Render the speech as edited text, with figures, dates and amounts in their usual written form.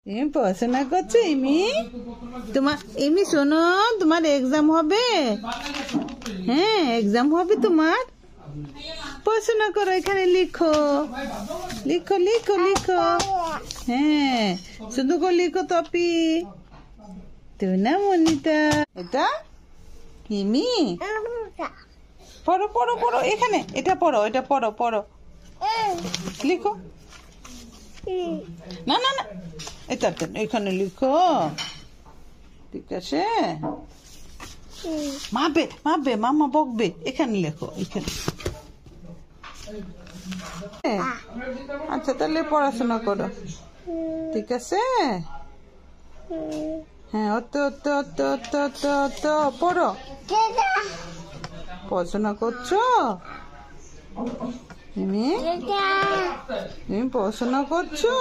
তুমি পড়াশোনা করছো ইমি? তোমার ইমি শোনো, তোমার এক্সাম হবে। হ্যাঁ, এক্সাম হবে তোমার। পড়াশোনা করো, এখানে লিখো লিখো লিখো লিখো। হ্যাঁ, শুধু করে লিখো তপি। তুই না মনিতা। এটা ইমি, পড়ো পড়ো পড়ো, এখানে এটা পড়ো, এটা পড়ো পড়ো, লিখো। না না না, এটা এখানে লিখো, ঠিক আছে? মাপবে মাপবে, মামা বকবে, এখানে লেখো, এখানে। আচ্ছা, তাহলে পড়াশোনা করো, ঠিক আছে? হ্যাঁ, অত অত অত অত অত অত পড়ো। পড়াশোনা করছো তুমি? তুমি পড়াশোনা করছো?